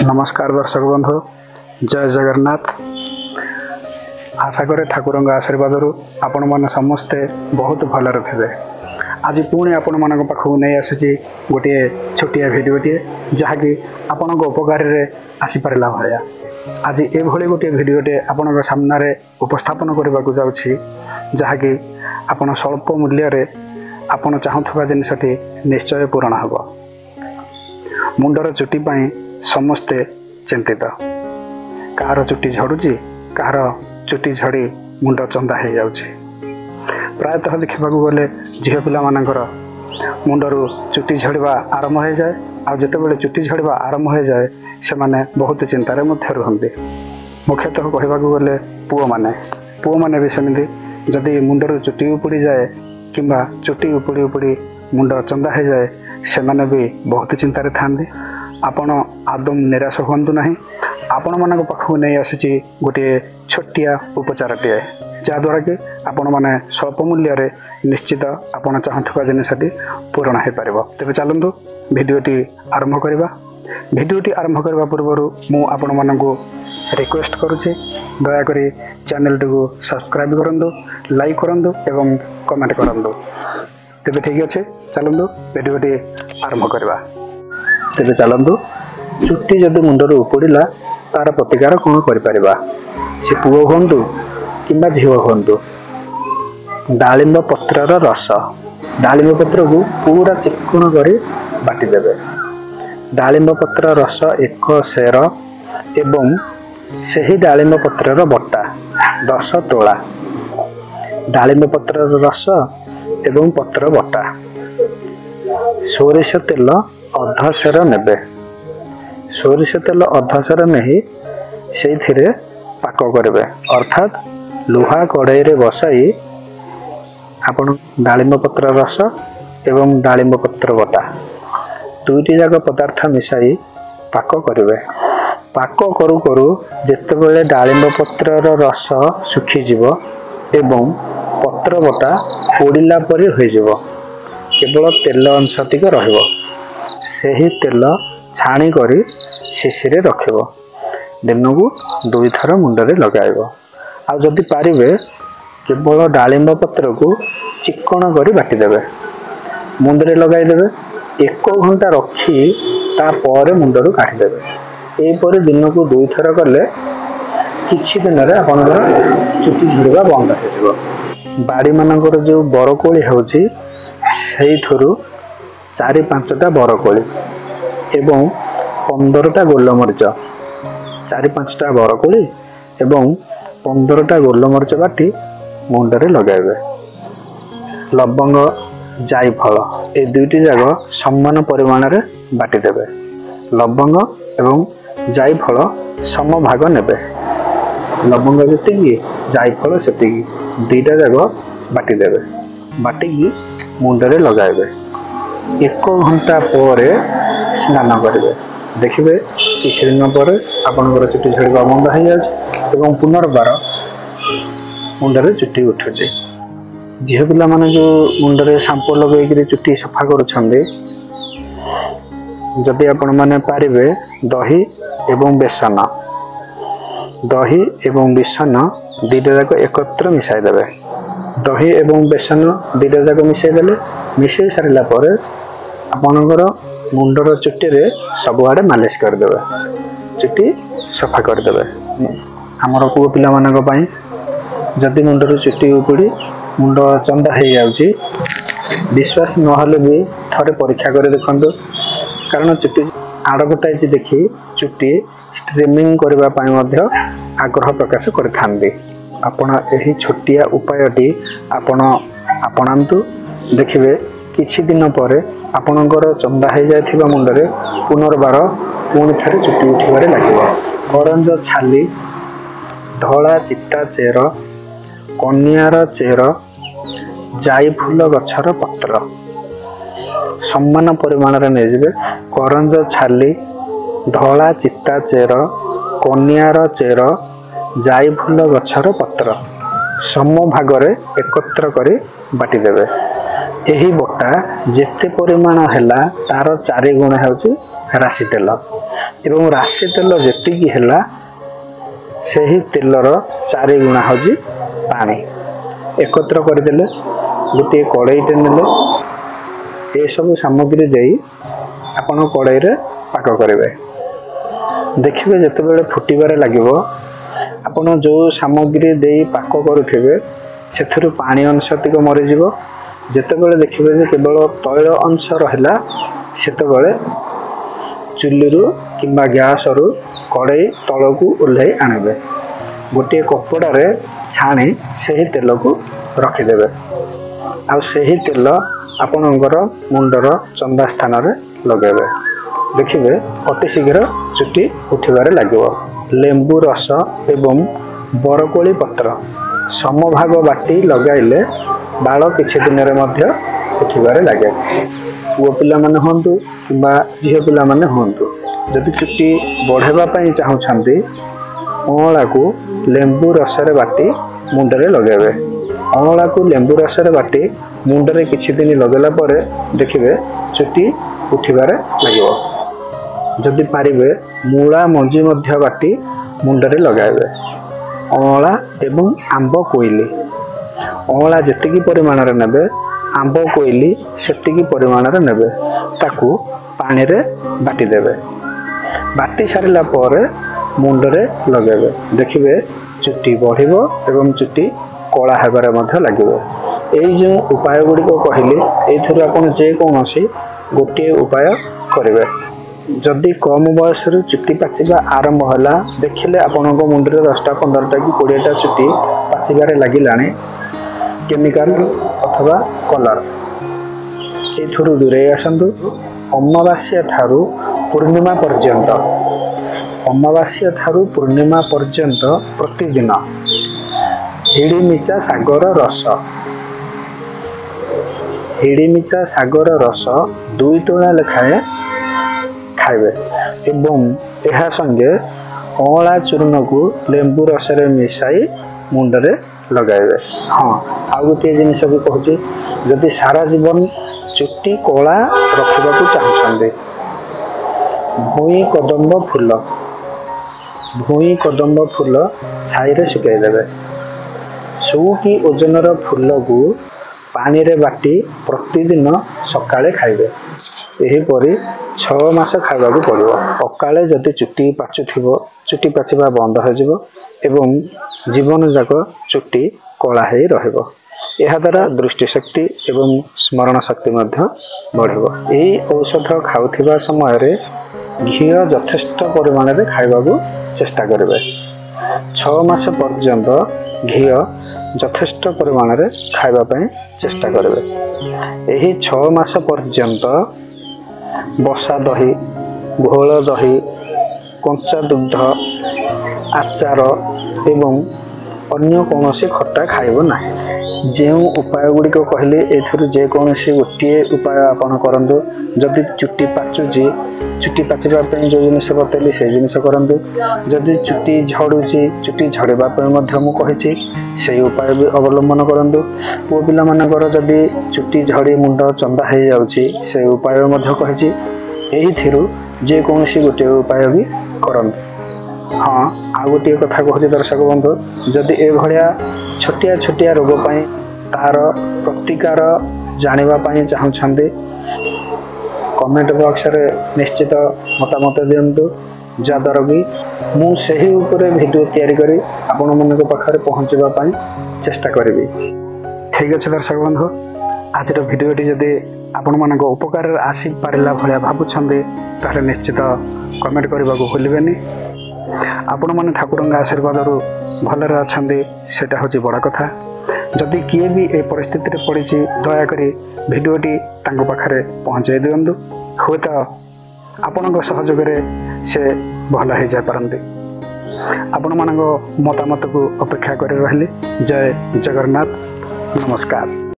नमस्कार दर्शक बंधु, जय जगन्नाथ। आशा करे ठाकुर आशीर्वाद आपण मैंने समस्ते बहुत भलरे थे। आज पुणी आपण मान पाखक नहीं आसी गोटे छोटिया भिडटे जहाँकि आपण उपकार आसीपारा भाया। आज एभली गोटे भिडटे आपण सामने उपस्थापन करने को जाऊँगी जहाँकि आपण स्वल्प मूल्य आपण चाहूबा जिनसटी निश्चय पूरण हम। मुंडर चुटी पाई समस्ते चिंतित। कहार चुटी झड़ुची, कहार चुटी झड़ी मुंड चंदा हो जाउची। प्रायतः देखा गले झील पिला मानकर मुंडरू चुटी झड़वा आरंभ हो जाए। आ जितेबाला चुटी झड़वा आरंभ हो जाए से माने बहुत चिंतार रुहंती। मुख्यतः कहवा गले पुओ माने भी सेमती जदि मुंडरू चुटी उपुड़ी जाए किंबा चुटी उपुड़ी उपुड़ी मुंड चंदा हो जाए से माने भी बहुत चिंतार थांती। आपण आदम निराश हूँ ना। आपण मान पाखक नहीं आसी गोटे छोटिया उपचारटे जहाद्वारा कि आपण मैंने स्वल्प मूल्य निश्चित आपण चाहूबा जिनसटी पूरण हो पार। तेज चलतु भिडटी आरंभ करवा। भिडटी आरंभ करने पूर्व मुझे मानक रिक्वेस्ट करुच्ची दयाकोरी चैनल टी सब्सक्राइब करूँ, लाइक करूँ एवं कमेंट करूँ। तेज ठीक अच्छे, चलतु भिडटी आरंभ करवा। तेज चलतु चुट्टी जदि मुंडर उपड़ा तार प्रतिकार कौन कर से पुओ हूँ कि झील हूँ। डालिंब पत्रर रस, डालिंब पत्र को पूरा चिक्कण कर बाटिदेवे। डालिंब पत्र रस एक सेर एवं सही डालिंब पत्रर बटा 10 तोला। डालिंब पत्रर रस एवं पत्र बटा। सोरिष तेल अधसेर नेबे। सोरिष तेल अधसेर नहीं से पाक करेंगे, अर्थात लुहा कड़ाई रे बसाई आपण डालिंब पत्र रस एवं डालिंब पत्र बटा दुईटी जाक पदार्थ मिसाई पाक करेंगे। पाक करू करू जितेबाला डालिंब पत्रर रस सुखीजीव एवं पत्र बटा पोड़िला परी होइजिव, केवल तेल अंशटिक रहिब। सही तेल छाणी करी शिशिरे रखिब। दिन को 2 थर मुंडरे लगाइब। आ जदि पारिबे केवल डालिंब पत्र को चिक्कण करी बाटिदेवे, मुंडरे लगाइदेवे। 1 घंटा रखी तापर मुंडरू काटिदेवे। एपरि दिन को 2 थर कले किछि दिन रे आपनकर चुटी झड़वा बंद हो। बाड़ी मानकर जो बरकोली होची सेई थुरु 4-5टा बरकोली एवं 15टा गोलमरीच, 4-5टा बरकोली एवं 15टा गोलमरीच बाटी मुंडरे लगाइबे। लवंग जायफल ए दुईटी जाक समान परिमाण रे बाटी देबे। लवंग एवं जायफल समभाग नेबे। लवंग जेतिकी जायफल सेतिकी 2टा जाक बाटी देबे। बाटिकी मुंडरे लगाइबे। 1 घंटा पर स्नान करेंगे। देखिए किसी दिन पर आपंकर चुटी झड़वा बंद हो जाए पुनर्बार मुंडरे चुटी उठुचे। झील पिला माने जो मुंडरे शांपू लगे चुटी सफा करुछंदे, जदि आपण माने पारिबे दही एवं बेसन, दही एवं बेसन 2टा जाक एकत्र मिसाई देबे। दही एवं बेसन 2टा जाक मिसाई देले, मिसाई सारिला पर आपणकर मुंडर चुटी रे सबुआडे मालिश करदेवे, चुटी सफा करदेवे। आमर पुओ पिला मानक पई जदि मुंडर चुटी उपुड़ी मुंड चंदा हो जाउची, विश्वास नहले भी थरे परीक्षा करे देखंतु। कारण चुटी आड़गटाई देखी चुटी स्ट्रीमिंग करबा पई मध्य आग्रह प्रकाश करथांदी। आपण एही छोटिया उपायटी आपण आपणांतु। देखिबे किछि दिन पर आपणकर चंदा हो जाइथिबा मुंडरे पुनर्बार पुणी थे चुटी उठिबारे लागिब। करंज छाली, धला चिता चेर, कनियार चेर, जायफुल गछर पत्र समान परिमाण रे नेजिबे। करंज छाली, धला चिता चेर, कनियार चेर, जायफुल गछर पत्र समभाग रे एकत्र करी बाटी देबे। यही बटा जेते परिमाण हैला तार 4 गुण होउची राशि तेल। ଏବଂ ରାଶି ତେଲ ଯେତିକି ହେଲା ସେହି ତେଲର 4 ଗୁଣା ହେଉଛି ପାଣି। एकत्र करदेले गोटे कड़ईटे नेले एसबू सामग्री दे आपण कड़ई रे पाक करेंगे। देखिए जितेबाला फुटबार लगे आपण जो सामग्री दे पाक करुवे से पानी अंश टिक मरीज। जितेबाला देखिए केवल तैल अंश रहा सेतबले चुली कि गैस रु कड़ई तल को ओह्ल आनबे। गोटे कपड़े छाणी से तेल को रखिदेवे आ सही तेल आपणकर मुंडर चंदा स्थान रे लगेबे। देखिए अति शीघ्र चुटी उठिबार लगे। लेंबू रस एवं बरकोली पत्र समभाग बाटी लगाइले बाल किछि दिन रे मध्य उठिबार लगे। पुओ पिला माने होंतु किबा झियो पिला माने होंतु जदि चुटी बढ़ेबा पई चाहुछंती अँला को लेंबू रस रे बाटी मुंडरे लगेबे। अँला को लेंबू रस रे बाटी मुंडरे किछि दिन लगेला परे देखिबे चुटी उठिबारे लागिबो। जदि पारिबे मूला मंजी मध्य बाटी मुंडरे लगाइबे। अँला एवं आंब कोइली अँला जेतिकी परिमाण रे नेबे आंब कोइली सेतिकी परिमाण रे नेबे ताकू पानी रे बाटी देबे। बाटी सारिला परे मुंडरे लगेबे। देखिए चुट्टी बढ़िबो एवं चुट्टी कला हेबारे मध्य लागिबो। एई जो उपाय गुड़िक कहली एथुर आपण जे कोनोसी गोटे उपाय करिवे। जदि कम बयस रु चुट्टी पाचिबा आरंभ होला देखिले आपनको मुंडरे 10टा 15टा कि 20टा चुट्टी पाचिबारे लागिलाणी केमिकल अथवा कलर एथुर दूरे आसंतु। अमावास्या ठारू पूर्णिमा पर्यंत अमावास्या ठारू पूर्णिमा पर्यंत प्रतिदिन हिड़ीमिचा सागर रस 2 तोला लेखाएं खाइबे एवं यह संगे अँला चूर्ण को लेंबू रस रे मिसाई मुंडरे लगाइबे। हाँ आ गोटे जिनिस भी कहूँ जदि सारा जीवन चुट्टी कला रखा चाहते भूई कदम्ब फूल छाई रे सुखाईदेवे। सुकी ओजनर फूल को पानी रे बाटी प्रतिदिन सकाळे खाइबे। एहीपरि 6 मास खाइबाकू पड़िबो। अकाले जदि चुट्टी पाचुथिबो चुट्टी पाचिबा बंद हो जिवो एवं जीवन जाक चुट्टी कला हेई रहिबो। यह द्वारा दृष्टि शक्ति एवं स्मरण शक्ति मध्य बढ़िबो। एही औषध खाउथिबा समय रे घी यथेष्ट परिमाण रे खाइबाकू चेष्टा करेंगे। 6 मास पर्यंत घी यथेष्ट परिमाण रे खाइबापई चेष्टा करेंगे। यही 6 मास पर्यंत बसा दही घोल दही कंचा दुग्ध आचार एवं अन्य कौनसी खट्टा खाइब ना। जो उपाय गुड़िक कहले एथुरु जे कौनसी गोटे उपाय आपण करंतु। जदि चुट्टी पाचुची चुट्टी पाचिबा पई जो जिनिस बतैली से जिनिस करंतु। जदि चुट्टी झड़ुची चुट्टी झड़ेबा पई मध्य मु कहिछि से उपाय भी अवलंबन करंतु। पुओ पिला मानकर जदि चुट्टी झड़ी मुंड चंदा हे जाउची से उपाय मध्य कहिछि। एही थिरु जे कौनसी गोटे उपाय भी करंतु। हाँ आ गोटे कथा कहूँ दर्शक बंधु जदि ए भलिया छोटिया छोटिया रोग पाई तार प्रतिकार जानिबा पाई चाहुछंदी कमेंट बॉक्स रे निश्चित मतामत दियंतु जद्वारा कि मु सही ऊपर वीडियो तैयारी करी आपण मन को पाखरे पहुंचबा पाई चेष्टा करिवि। ठीक अछि दर्शक बंधु आज भिडियोटी जदि आपण मन को उपकार आसी पारिला भलिया भाबुछंदी ताले निश्चित कमेंट करबा को भूलिबेनी। आपण माने ठाकुरंगा आशीर्वाद रु भलरे अछंदी सेटा होची बड़ा कथा। जदि किए भी ए परिस्थिति रे पड़िछि दया करी भिडियोटी तांको पाखरे पहुंचाई दियंतु। होत आपणक सहयोग रे से भल हो जाय पारंती। आपण मानक मतामत को अपेक्षा करि रहली। जय जगन्नाथ। नमस्कार।